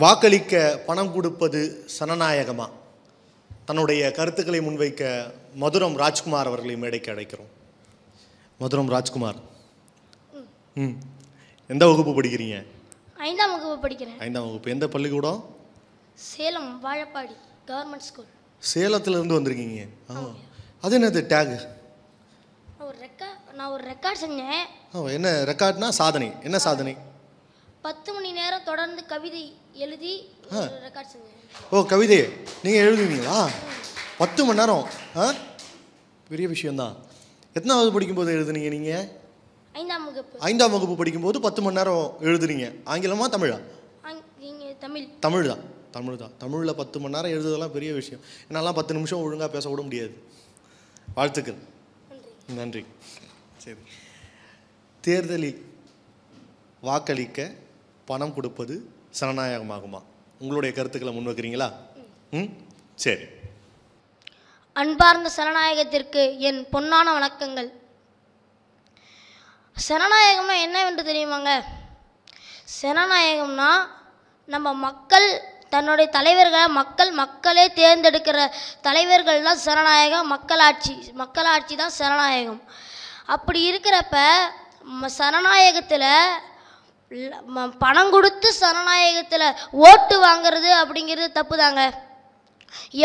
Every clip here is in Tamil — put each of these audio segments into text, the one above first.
வாக்களிக்க பணம் கொடுப்பது சனநாயகமா? தன்னுடைய கருத்துக்களை முன்வைக்க மதுரம் ராஜ்குமார் அவர்களை மேடைக்கு அழைக்கிறோம். மதுரம் ராஜ்குமார், எந்த வகுப்பு படிக்கிறீங்க? 5ஆம் வகுப்பு படிக்கிறேன். 5ஆம் வகுப்பு. எந்த பள்ளிக்கூடம்? Salem Vazhapadi government school. சேலத்திலிருந்து வந்திருக்கீங்க. அது என்னது டேக்? நான் ஒரு ரெக்கார்ட் செஞ்சேன். என்ன ரெக்கார்ட்னா? சாதனை. என்ன சாதனை? 10 மணி நேரம் தொடர்ந்து கவிதை எழுதி ரெக்கார்ட் செஞ்சேன். ஓ, கவிதை நீங்கள் எழுதுவீங்களா? 10 மணி நேரம்? பெரிய விஷயம்தான். எத்தனாவது படிக்கும்போது எழுதுனீங்க நீங்கள்? 5ஆம் வகுப்பு. 5ஆம் வகுப்பு படிக்கும்போது 10 மணி நேரம் எழுதுறீங்க. ஆங்கிலமா தமிழா? தமிழ். தமிழ் தான். தமிழில் 10 மணி நேரம் எழுதுறதெல்லாம் பெரிய விஷயம். என்னாலாம் 10 நிமிஷம் ஒழுங்காக பேச கூட முடியாது. வாழ்த்துக்கள். நன்றி. சரி, தேர்தலில் வாக்களிக்க பணம் கொடுப்பது சனநாயகமாகுமா? உங்களுடைய கருத்துக்களை முன்வைக்கிறீங்களா? சரி. அன்பார்ந்த சனநாயகத்திற்கு என் பொன்னான வணக்கங்கள். சனநாயகம்னா என்னவென்று தெரியுமாங்க? சனநாயகம்னா நம்ம மக்கள் தன்னுடைய தலைவர்களை மக்களே தேர்ந்தெடுக்கிற தலைவர்கள் தான் சனநாயகம். மக்களாட்சி தான் சனநாயகம். அப்படி இருக்கிறப்ப சனநாயகத்தில் பணம் கொடுத்து சனநாயகத்தில் ஓட்டு வாங்கிறது அப்படிங்கிறது தப்பு தாங்க.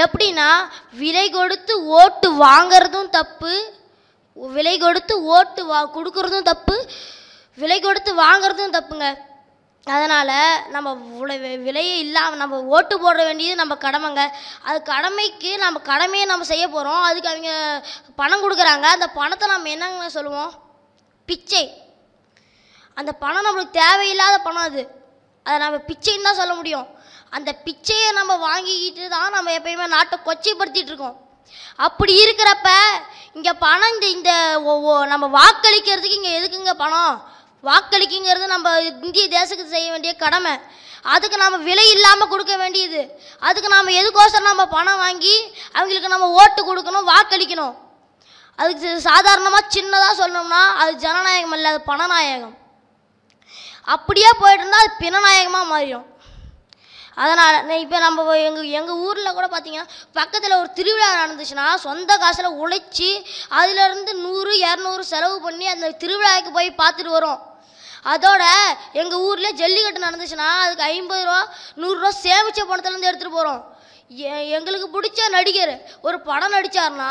எப்படின்னா, விலை கொடுத்து ஓட்டு வாங்கிறதும் தப்பு, விலை கொடுத்து ஓட்டு கொடுக்கறதும் தப்பு, விலை கொடுத்து வாங்கிறதும் தப்புங்க. அதனால் நம்ம விலையே இல்லாமல் நம்ம ஓட்டு போட வேண்டியது நம்ம கடமைங்க. அது நம்ம கடமையை நம்ம செய்ய போகிறோம். அதுக்கு அவங்க பணம் கொடுக்குறாங்க. அந்த பணத்தை நம்ம என்னங்க சொல்லுவோம்? பிச்சை. அந்த பணம் நம்மளுக்கு தேவையில்லாத பணம். அதை நம்ம பிச்சைன்னு தான் சொல்ல முடியும். அந்த பிச்சையை நம்ம வாங்கிக்கிட்டு தான் நம்ம எப்பயுமே நாட்டை கொச்சைப்படுத்திட்டு இருக்கோம். அப்படி இருக்கிறப்ப இங்கே பணம் இந்த நம்ம வாக்களிக்கிறதுக்கு இங்கே எதுக்குங்க பணம்? வாக்களிக்குங்கிறது நம்ம இந்திய தேசத்துக்கு செய்ய வேண்டிய கடமை. அதுக்கு நம்ம விலை இல்லாமல் கொடுக்க வேண்டியது. அதுக்கு நம்ம எதுக்கோசரம் நம்ம பணம் வாங்கி அவங்களுக்கு நம்ம ஓட்டு கொடுக்கணும், வாக்களிக்கணும்? அதுக்கு சாதாரணமாக சின்னதாக சொல்லணும்னா அது ஜனநாயகம் இல்லை, அது பணநாயகம். அப்படியே போயிட்டு இருந்தால் அது பிணநாயகமாக மாறிடும். அதனால் இப்போ நம்ம எங்கள் ஊரில் கூட பார்த்திங்கன்னா, பக்கத்தில் ஒரு திருவிழா நடந்துச்சுன்னா சொந்த காசில் உழைச்சி அதிலேருந்து 100, 200 செலவு பண்ணி அந்த திருவிழாவுக்கு போய் பார்த்துட்டு வரோம். அதோட எங்கள் ஊரில் ஜல்லிக்கட்டு நடந்துச்சுன்னா அதுக்கு 50 ரூபா 100 ரூபா சேமித்த பணத்துலேருந்து எடுத்துகிட்டு போகிறோம். எங்களுக்கு பிடிச்ச நடிகர் ஒரு படம் நடித்தார்னா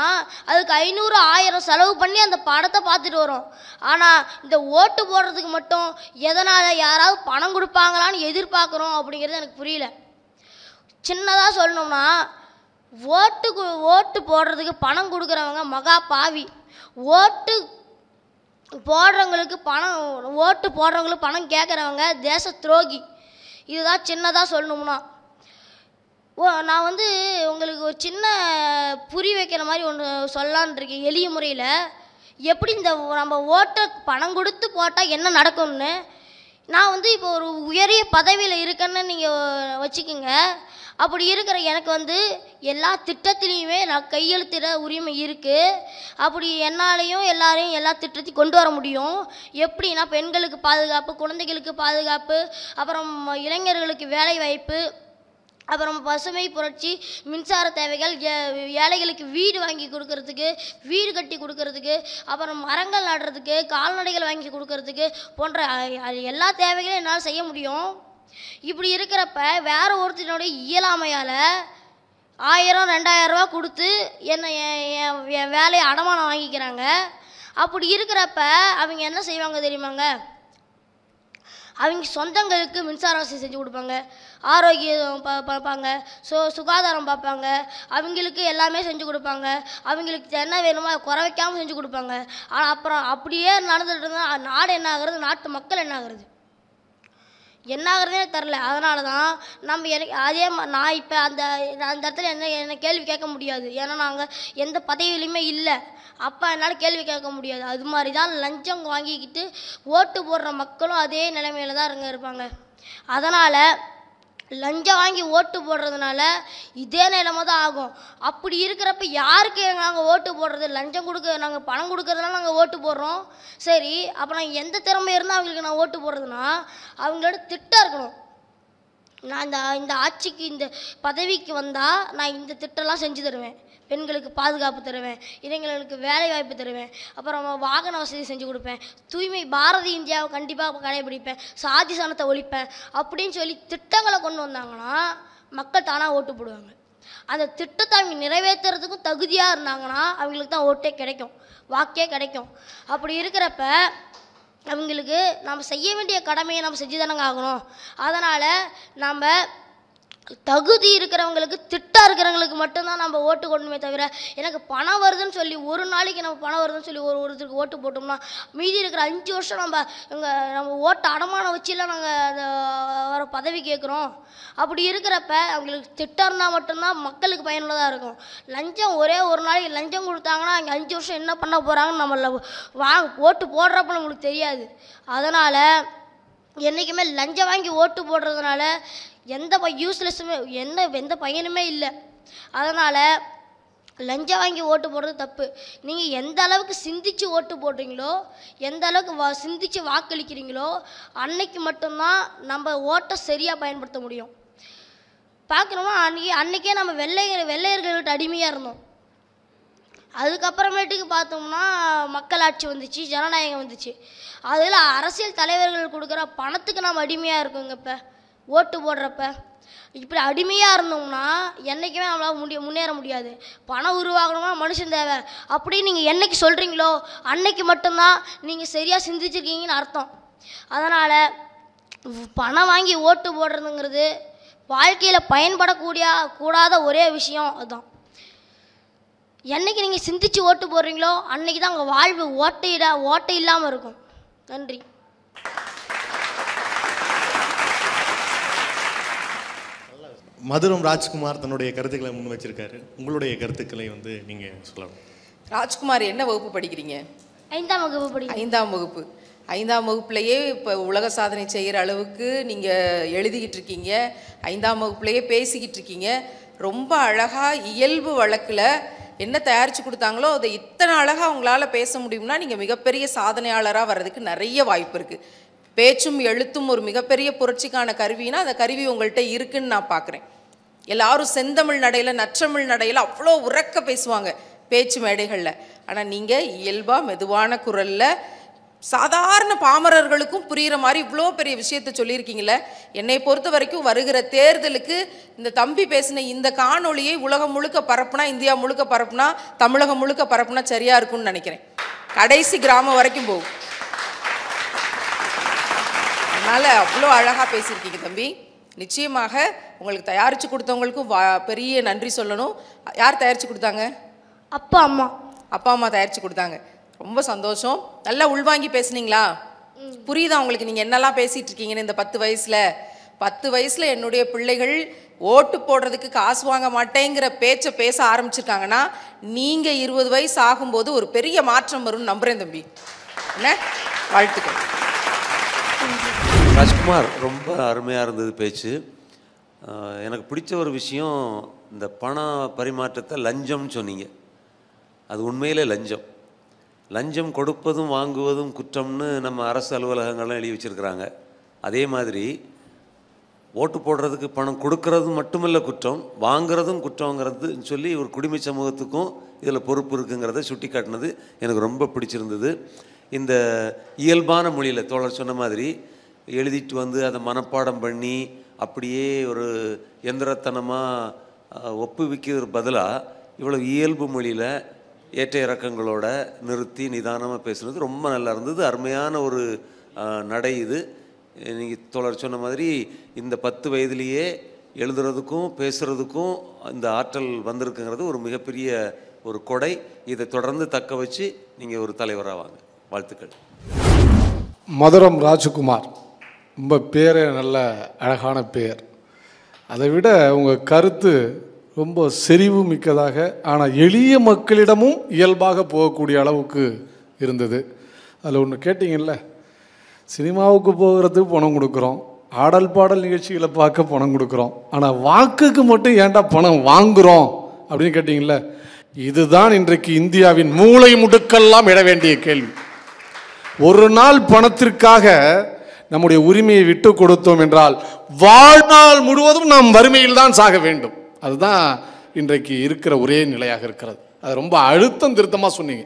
அதுக்கு 500, 1000 செலவு பண்ணி அந்த படத்தை பார்த்துட்டு வரோம். ஆனால் இந்த ஓட்டு போடுறதுக்கு மட்டும் எதனால் யாராவது பணம் கொடுப்பாங்களான்னு எதிர்பார்க்குறோம் அப்படிங்கிறது எனக்கு புரியல. சின்னதாக சொல்லணும்னா, ஓட்டு போடுறதுக்கு பணம் கொடுக்குறவங்க மகா பாவி. ஓட்டு போடுறவங்களுக்கு பணம் கேட்குறவங்க தேச துரோகி. இதுதான் சின்னதாக சொல்லணும்னா. நான் உங்களுக்கு ஒரு சின்ன புரி வைக்கிற மாதிரி ஒன்று சொல்லலான் இருக்கேன் எளிய முறையில். எப்படி இந்த நம்ம ஓட்டை பணம் கொடுத்து போட்டால் என்ன நடக்கும்னு. நான் இப்போ ஒரு உயரிய பதவியில் இருக்கேன்னு நீங்கள் வச்சுக்கோங்க. அப்படி இருக்கிற எனக்கு எல்லா திட்டத்திலையுமே நான் கையெழுத்திட உரிமை இருக்குது. அப்படி என்னாலையும் எல்லாரையும் எல்லா திட்டத்தையும் கொண்டு வர முடியும். எப்படின்னா, பெண்களுக்கு பாதுகாப்பு, குழந்தைகளுக்கு பாதுகாப்பு, அப்புறம் இளைஞர்களுக்கு வேலை வாய்ப்பு, அப்புறம் பசுமை புரட்சி, மின்சார தேவைகள், ஏழைகளுக்கு வீடு வாங்கி கொடுக்கறதுக்கு, வீடு கட்டி கொடுக்கறதுக்கு, அப்புறம் மரங்கள் நடுறதுக்கு, கால்நடைகள் வாங்கி கொடுக்கறதுக்கு போன்ற எல்லா தேவைகளையும் என்னால் செய்ய முடியும். இப்படி இருக்கிறப்ப வேற ஒருத்தனுடைய இயலாமையால் 1000, 2000 ரூபா கொடுத்து என் வேலையை அடமானம் வாங்கிக்கிறாங்க. அப்படி இருக்கிறப்ப அவங்க என்ன செய்வாங்க தெரியுமாங்க? அவங்க சொந்தங்களுக்கு மின்சார வசதி செஞ்சு கொடுப்பாங்க, ஆரோக்கியம் பார்ப்பாங்க, சுகாதாரம் பார்ப்பாங்க, அவங்களுக்கு எல்லாமே செஞ்சு கொடுப்பாங்க, அவங்களுக்கு என்ன வேணுமோ குறை வைக்காமல் செஞ்சு கொடுப்பாங்க. ஆனால் அப்புறம் அப்படியே நடந்துகிட்டு இருந்தால் நாடு என்ன ஆகுறது? நாட்டு மக்கள் என்ன ஆகுறது? என்ன ஆகுறதே தெரில. அதனால தான் அதே நான் இப்போ அந்த இடத்துல என்ன கேள்வி கேட்க முடியாது. ஏன்னா நாங்கள் எந்த பதவியிலையுமே இல்லை. அப்போ என்னால் கேள்வி கேட்க முடியாது. அது மாதிரி தான் லஞ்சம் வாங்கிக்கிட்டு ஓட்டு போடுற மக்களும் அதே நிலைமையில தான் இருப்பாங்க. அதனால் லஞ்சம் வாங்கி ஓட்டு போடுறதுனால இதே நிலைமை தான் ஆகும். அப்படி இருக்கிறப்ப யாருக்கு நாங்கள் ஓட்டு போடுறது? லஞ்சம் நாங்கள் பணம் கொடுக்கறதுனால நாங்கள் ஓட்டு போடுறோம். சரி, அப்போ நான் எந்த திறமை இருந்தால் அவங்களுக்கு நான் ஓட்டு போடுறதுன்னா அவங்களோட திட்டம் இருக்கணும். நான் இந்த ஆட்சிக்கு இந்த பதவிக்கு வந்தால் நான் இந்த திட்டம்லாம் செஞ்சு தருவேன். பெண்களுக்கு பாதுகாப்பு தருவேன், இளைஞர்களுக்கு வேலை வாய்ப்பு தருவேன், அப்புறம் வாகன வசதி செஞ்சு கொடுப்பேன், தூய்மை பாரதி இந்தியாவை கண்டிப்பாக கடைபிடிப்பேன், சாதி சனத்தை ஒழிப்பேன் அப்படின்னு சொல்லி திட்டங்களை கொண்டு வந்தாங்கன்னா மக்கள் தானாக ஓட்டு போடுவாங்க. அந்த திட்டத்தை அவங்க நிறைவேற்றுறதுக்கும் தகுதியாக இருந்தாங்கன்னா அவங்களுக்கு தான் ஓட்டே கிடைக்கும், வாக்கே கிடைக்கும். அப்படி இருக்கிறப்ப அவங்களுக்கு நம்ம செய்ய வேண்டிய கடமையை நம்ம செஞ்சு தானங்க ஆகணும். அதனால் நம்ம தகுதி இருக்கிறவங்களுக்கு, திட்டம் இருக்கிறவங்களுக்கு மட்டும்தான் நம்ம ஓட்டு கொண்டுமே தவிர, எனக்கு பணம் வருதுன்னு சொல்லி ஒரு நாளைக்கு நம்ம பணம் வருதுன்னு சொல்லி ஒருத்தருக்கு ஓட்டு போட்டோம்னா மீதி இருக்கிற 5 வருஷம் நம்ம ஓட்டை அடமானம் வச்சுலாம் நாங்கள் அந்த வர பதவி கேட்குறோம். அப்படி இருக்கிறப்ப அவங்களுக்கு திட்டம் இருந்தால் மட்டும்தான் மக்களுக்கு பயனுள்ளதாக இருக்கும். லஞ்சம் ஒரே ஒரு நாளைக்கு லஞ்சம் கொடுத்தாங்கன்னா அங்கே 5 வருஷம் என்ன பண்ண போகிறாங்கன்னு நம்மள ஓட்டு போடுறப்ப நம்மளுக்கு தெரியாது. அதனால் என்றைக்குமே லஞ்சம் வாங்கி ஓட்டு போடுறதுனால எந்த யூஸ்லெஸ்ஸுமே எந்த பயனுமே இல்லை. அதனால் லஞ்சம் வாங்கி ஓட்டு போடுறது தப்பு. நீங்கள் எந்த அளவுக்கு சிந்திச்சு ஓட்டு போடுறீங்களோ, எந்த அளவுக்கு சிந்திச்சு வாக்களிக்கிறீங்களோ அன்னைக்கு மட்டும்தான் நம்ம ஓட்டை சரியாக பயன்படுத்த முடியும். பார்க்குறோமா, அன்றைக்கே நம்ம வெள்ளையர்கள்கிட்ட அடிமையாக இருந்தோம். அதுக்கப்புறமேட்டுக்கு பார்த்தோம்னா மக்களாட்சி வந்துச்சு, ஜனநாயகம் வந்துச்சு. அதில் அரசியல் தலைவர்கள் கொடுக்குற பணத்துக்கு நம்ம அடிமையாக இருக்கோங்க. இப்போ ஓட்டு போடுறப்ப இப்படி அடிமையாக இருந்தோம்னா என்றைக்குமே நம்மளால் முன்னேற முடியாது. பணம் உருவாகணும்னா மனுஷன் தேவை அப்படின்னு நீங்கள் என்றைக்கு சொல்கிறீங்களோ அன்னைக்கு மட்டும்தான் நீங்கள் சரியாக சிந்திச்சிருக்கீங்கன்னு அர்த்தம். அதனால் பணம் வாங்கி ஓட்டு போடுறதுங்கிறது வாழ்க்கையில் கூடாத ஒரே விஷயம் அதுதான். என்னைக்கு நீங்கள் சிந்திச்சு ஓட்டு போடுறீங்களோ அன்னைக்கு தான் உங்கள் வாழ்வு ஓட்டை இல்லாமல் இருக்கும். நன்றி. மதுரம் ராஜ்குமார் தன்னுடைய கருத்துக்களை முன் வச்சிருக்காரு. உங்களுடைய கருத்துக்களை நீங்கள் சொல்லணும். ராஜ்குமார் என்ன வகுப்பு படிக்கிறீங்க? 5ஆம் வகுப்பு படிக்கிறேன். 5ஆம் வகுப்பு. 5ஆம் வகுப்புலையே இப்போ உலக சாதனை செய்கிற அளவுக்கு நீங்கள் எழுதிக்கிட்டு இருக்கீங்க. 5ஆம் வகுப்புலையே பேசிக்கிட்டு இருக்கீங்க. ரொம்ப அழகாக இயல்பு வழக்கில் என்ன தயாரித்து கொடுத்தாங்களோ அதை இத்தனை அழகாக அவங்களால பேச முடியும்னா நீங்கள் மிகப்பெரிய சாதனையாளராக வர்றதுக்கு நிறைய வாய்ப்பு இருக்குது. பேச்சும் எழுத்தும் ஒரு மிகப்பெரிய புரட்சிக்கான கருவினா அந்த கருவி உங்கள்கிட்ட இருக்குன்னு நான் பார்க்குறேன். எல்லாரும் செந்தமிழ் நடையில், நற்றமிழ் நடையில் அவ்வளோ உறக்க பேசுவாங்க பேச்சு மேடைகளில். ஆனால் நீங்கள் இயல்பாக மெதுவான குரலில் சாதாரண பாமரர்களுக்கும் புரிகிற மாதிரி இவ்வளோ பெரிய விஷயத்தை சொல்லியிருக்கீங்களே. என்னை பொறுத்த வரைக்கும் வருகிற தேர்தலுக்கு இந்த தம்பி பேசின இந்த காணொளியை உலகம் முழுக்க பரப்புனா, இந்தியா முழுக்க பரப்புனா, தமிழகம் முழுக்க பரப்புனா சரியாக இருக்கும்னு நினைக்கிறேன். கடைசி கிராமம் வரைக்கும் போகும். அதனால் அவ்வளோ அழகாக பேசியிருக்கீங்க தம்பி. நிச்சயமாக உங்களுக்கு தயாரித்து கொடுத்தவங்களுக்கும் பெரிய நன்றி சொல்லணும். யார் தயாரித்து கொடுத்தாங்க? அப்பா அம்மா. அப்பா அம்மா தயாரித்து கொடுத்தாங்க. ரொம்ப சந்தோஷம். நல்லா உள்வாங்கி பேசுனீங்களா? புரியுதா உங்களுக்கு நீங்கள் என்னெல்லாம் பேசிகிட்டு இருக்கீங்கன்னு? இந்த 10 வயசில் என்னுடைய பிள்ளைகள் ஓட்டு போடுறதுக்கு காசு வாங்க மாட்டேங்கிற பேச்சை பேச ஆரம்பிச்சிருக்காங்கன்னா நீங்கள் 20 வயசு ஆகும்போது ஒரு பெரிய மாற்றம் வரும்னு நம்புகிறேன் தம்பி. என்ன வாழ்த்துக்கள். ராஜ்குமார், ரொம்ப அருமையாக இருந்தது பேச்சு. எனக்கு பிடிச்ச ஒரு விஷயம், இந்த பண பரிமாற்றத்தை லஞ்சம்னு சொன்னீங்க. அது உண்மையிலே லஞ்சம் கொடுப்பதும் வாங்குவதும் குற்றம்னு நம்ம அரசு அலுவலகங்கள்லாம் எழுதி வச்சுருக்கிறாங்க. அதே மாதிரி ஓட்டு போடுறதுக்கு பணம் கொடுக்கறது மட்டுமில்ல குற்றம், வாங்குறதும் குற்றங்கிறதுன்னு சொல்லி ஒரு குடிமை சமூகத்துக்கும் இதில் பொறுப்பு இருக்குங்கிறத சுட்டி காட்டினது எனக்கு ரொம்ப பிடிச்சிருந்தது. இந்த இயல்பான மொழியில் தோழர் சொன்ன மாதிரி எழுதிட்டு அதை மனப்பாடம் பண்ணி அப்படியே ஒரு எந்திரத்தனமாக ஒப்புவிக்கிற பதிலாக இவ்வளோ இயல்பு மொழியில் ஏற்ற இறக்கங்களோட நிறுத்தி நிதானமாக பேசுனது ரொம்ப நல்லா இருந்தது. அருமையான ஒரு நடை இது. நீங்கள் தோழர் சொன்ன மாதிரி இந்த 10 வயதிலேயே எழுதுறதுக்கும் பேசுகிறதுக்கும் இந்த ஆற்றல் வந்திருக்குங்கிறது ஒரு மிகப்பெரிய ஒரு கொடை. இதை தொடர்ந்து தக்க வச்சு நீங்கள் ஒரு தலைவராக வாங்க. வாழ்த்துக்கள். மதுரம் ராஜ்குமார், ரொம்ப பேரே நல்ல அழகான பேர். அதை விட உங்கள் கருத்து ரொம்ப செறிவு மிக்கதாக, ஆனால் எளிய மக்களிடமும் இயல்பாக போகக்கூடிய அளவுக்கு இருந்தது. அதில் ஒன்று கேட்டிங்கல்ல, சினிமாவுக்கு போகிறதுக்கு பணம் கொடுக்குறோம், ஆடல் பாடல் நிகழ்ச்சிகளை பார்க்க பணம் கொடுக்குறோம், ஆனால் வாக்குக்கு மட்டும் ஏன்டா பணம் வாங்குகிறோம் அப்படின்னு கேட்டிங்கல்ல. இதுதான் இன்றைக்கு இந்தியாவின் மூளை முடுக்கெல்லாம் இட வேண்டிய கேள்வி. ஒரு நாள் பணத்திற்காக நம்முடைய உரிமையை விட்டு கொடுத்தோம் என்றால் வாழ்நாள் முழுவதும் நாம் வறுமையில் தான் சாக வேண்டும். அதுதான் இன்றைக்கு இருக்கிற ஒரே நிலையாக இருக்கிறது. அது ரொம்ப அழுத்தம் திருத்தமாக சொன்னீங்க.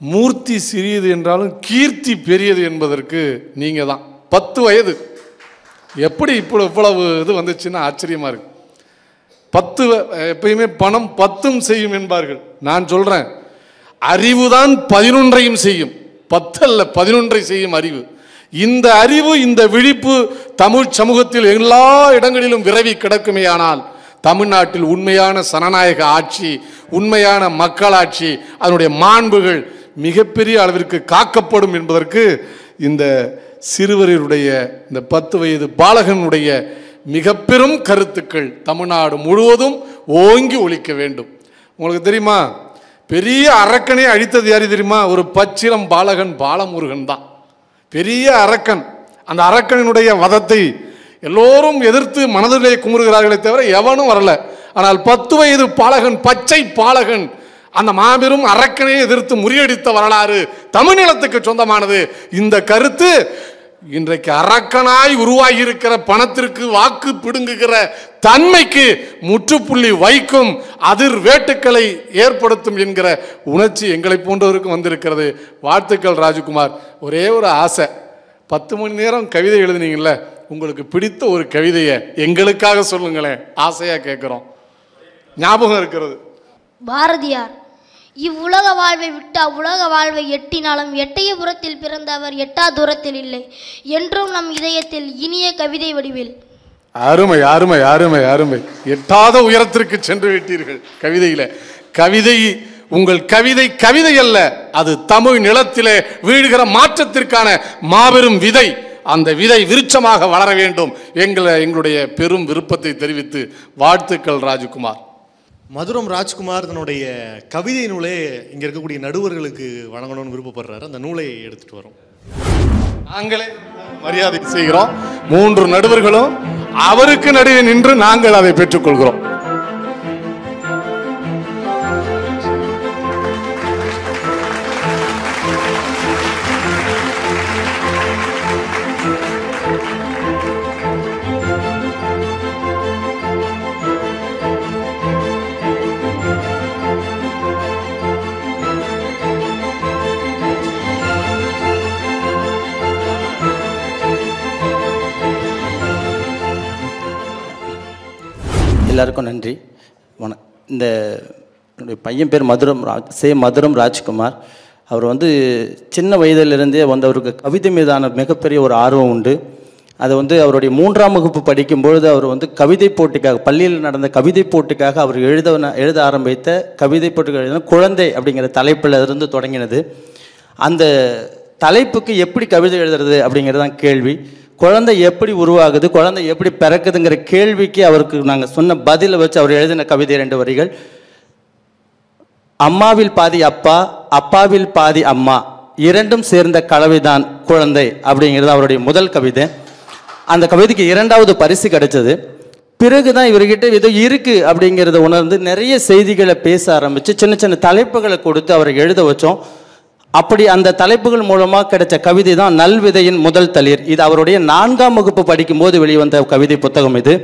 மூர்த்தி சிறியது என்றாலும் கீர்த்தி பெரியது என்பதற்கு நீங்கள் தான். 10 வயது எப்படி இவ்வளவு இது வந்துச்சுன்னா ஆச்சரியமாக இருக்கு. 10 எப்பயுமே பணம் 10ம் செய்யும் என்பார்கள். நான் சொல்கிறேன், அறிவுதான் 11ஐயும் செய்யும். 10 அல்ல 11ஐ செய்யும் அறிவு. இந்த அறிவு, இந்த விழிப்பு தமிழ் சமூகத்தில் எல்லா இடங்களிலும் விரவி கிடக்குமேயானால் தமிழ்நாட்டில் உண்மையான சனநாயக ஆட்சி, உண்மையான மக்களாட்சி, அதனுடைய மாண்புகள் மிகப்பெரிய அளவிற்கு காக்கப்படும் என்பதற்கு இந்த சிறுவருடைய இந்த 10 வயது பாலகனுடைய மிக பெரும் கருத்துக்கள் தமிழ்நாடு முழுவதும் ஓங்கி ஒலிக்க வேண்டும். உங்களுக்கு தெரியுமா, பெரிய அரக்கனை அழித்தது யாரு தெரியுமா? ஒரு பச்சிலம் பாலகன் பாலமுருகன் தான் பெரிய அரக்கன். அந்த அரக்கனுடைய வதத்தை எல்லோரும் எதிர்த்து மனதிலே குமுறுகிறார்களே தவிர எவனும் வரல. ஆனால் 10 வயது பாலகன், பச்சை பாலகன், அந்த மாபெரும் அரக்கனை எதிர்த்து முறியடித்த வரலாறு தமிழ்நிலத்துக்கு சொந்தமானது. இந்த கருத்து இன்றைக்கு அரக்கனாய் உருவாகி இருக்கிற பணத்திற்கு வாக்கு பிடுங்குகிற தன்மைக்கு முற்றுப்புள்ளி வைக்கும், அதிர் வேட்டுக்களை ஏற்படுத்தும் என்கிற உணர்ச்சி எங்களை போன்றவருக்கும் வந்திருக்கிறது. வாழ்த்துக்கள் ராஜ்குமார். ஒரே ஒரு ஆசை, 10 மணி நேரம் கவிதை எழுதுனீங்கல்ல, உங்களுக்கு பிடித்த ஒரு கவிதையை எங்களுக்காக சொல்லுங்களேன், ஆசையா கேட்கிறோம். ஞாபகம் இருக்கிறது. பாரதியார், இவ்வுலக வாழ்வை விட்டு அவ்வுலக வாழ்வை எட்டினாலும் எட்டயபுரத்தில் பிறந்தவர் எட்டா தூரத்தில் இல்லை என்றும் நம் இதயத்தில் இனிய கவிதை வடிவில். அருமை அருமை அருமை அருமை. எட்டாத உயரத்திற்கு சென்று விட்டீர்கள் கவிதையில. கவிதை, உங்கள் கவிதை கவிதை அல்ல, அது தமிழ் நிலத்திலே வீழ்கிற மாற்றத்திற்கான மாபெரும் விதை. அந்த விதை விருட்சமாக வளர வேண்டும் எங்களுடைய பெரும் விருப்பத்தை தெரிவித்து வாழ்த்துக்கள் ராஜ்குமார். மதுரம் ராஜ்குமார் தன்னுடைய கவிதை நூலை இங்கே இருக்கக்கூடிய நடுவர்களுக்கு வழங்கணும்னு விருப்பப்படுறாரு. அந்த நூலை எடுத்துட்டு வரோம். நாங்களே மரியாதை செய்கிறோம். 3 நடுவர்களும் அவருக்கு நடுவே நின்று நாங்கள் அதை பெற்றுக்கொள்கிறோம். எல்லாருக்கும் நன்றி. இந்த என்னுடைய பையன் பேர் மதுரம் ராஜ்குமார். அவர் சின்ன வயதிலிருந்தே அவருக்கு கவிதை மீதான மிகப்பெரிய ஒரு ஆர்வம் உண்டு. அதை அவருடைய 3ஆம் வகுப்பு படிக்கும்பொழுது அவர் கவிதை போட்டிக்காக, பள்ளியில் நடந்த கவிதை போட்டிக்காக அவர் எழுத ஆரம்பித்த கவிதை போட்டிக்கு எழுதின குழந்தை அப்படிங்கிற தலைப்பில் இருந்து தொடங்கினது. அந்த தலைப்புக்கு எப்படி கவிதை எழுதுறது அப்படிங்கிறது தான் கேள்வி. குழந்தை எப்படி உருவாகுது, குழந்தை எப்படி பிறக்குதுங்கிற கேள்விக்கு அவருக்கு நாங்கள் சொன்ன பதிலை வச்சு அவர் எழுதின கவிதை 2 வரிகள். அம்மாவில் பாதி அப்பா, அப்பாவில் பாதி அம்மா, இரண்டும் சேர்ந்த கலவைதான் குழந்தை அப்படிங்கிறது அவருடைய முதல் கவிதை. அந்த கவிதைக்கு 2வது பரிசு கிடைச்சது. பிறகுதான் இவர்கிட்ட ஏதோ இருக்கு அப்படிங்கிறத உணர்ந்து நிறைய செய்திகளை பேச ஆரம்பித்து சின்ன சின்ன தலைப்புகளை கொடுத்து அவரை எழுத வச்சோம். அப்படி அந்த தலைப்புகள் மூலமாக கிடைச்ச கவிதை தான் நல்விதையின் முதல் தளிர். இது அவருடைய 4ஆம் வகுப்பு படிக்கும்போது வெளிவந்த கவிதை புத்தகம் இது.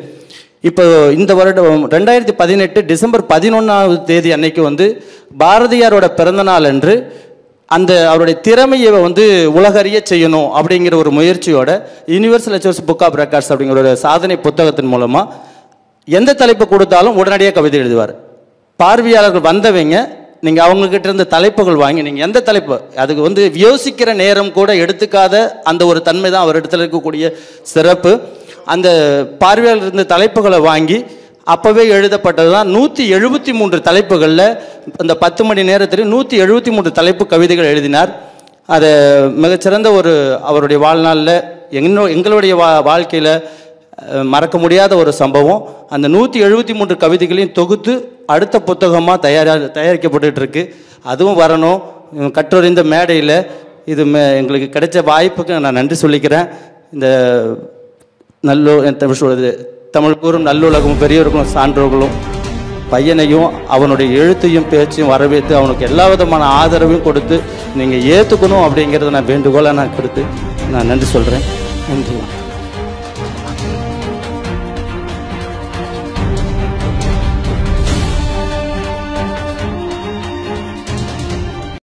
இப்போ இந்த வருடம் 2018 டிசம்பர் 11ஆம் தேதி அன்னைக்கு பாரதியாரோட பிறந்தநாள் அன்று அந்த அவருடைய திறமையை உலகறிய செய்யணும் அப்படிங்கிற ஒரு முயற்சியோட universal achievers book of records அப்படிங்கிற ஒரு சாதனை புத்தகத்தின் மூலமாக எந்த தலைப்பு கொடுத்தாலும் உடனடியாக கவிதை எழுதுவார். பார்வையாளர்கள் வந்தவங்க நீங்கள் அவங்கக்கிட்ட இருந்த தலைப்புகள் வாங்கி நீங்கள் எந்த தலைப்பு, அதுக்கு யோசிக்கிற நேரம் கூட எடுத்துக்காத அந்த ஒரு தன்மை தான் அவர் இடத்துல இருக்கக்கூடிய சிறப்பு. அந்த பார்வையாளர் இருந்த தலைப்புகளை வாங்கி அப்போவே எழுதப்பட்டது தான் 173 தலைப்புகளில் அந்த 10 மணி நேரத்தில் 173 தலைப்பு கவிதைகள் எழுதினார். அதை மிகச்சிறந்த ஒரு அவருடைய வாழ்நாளில் எங்களுடைய வாழ்க்கையில் மறக்க முடியாத ஒரு சம்பவம். அந்த 173 கவிதைகளையும் தொகுத்து அடுத்த புத்தகமாக தயாரிக்கப்பட்டு இருக்கு. அதுவும் வரணும். கற்றறிந்த மேடையில் இது எங்களுக்கு கிடைச்ச வாய்ப்புக்கு நான் நன்றி சொல்லிக்கிறேன். இந்த தமிழ் கூறும் நல்லுலகம் பெரியவர்களும் சான்றோர்களும் பையனையும் அவனுடைய எழுத்தையும் பேச்சையும் வரவேற்று அவனுக்கு எல்லா விதமான ஆதரவையும் கொடுத்து நீங்கள் ஏற்றுக்கணும் அப்படிங்கிறத நான் வேண்டுகோளாக நான் கொடுத்து நான் நன்றி சொல்கிறேன். நன்றி.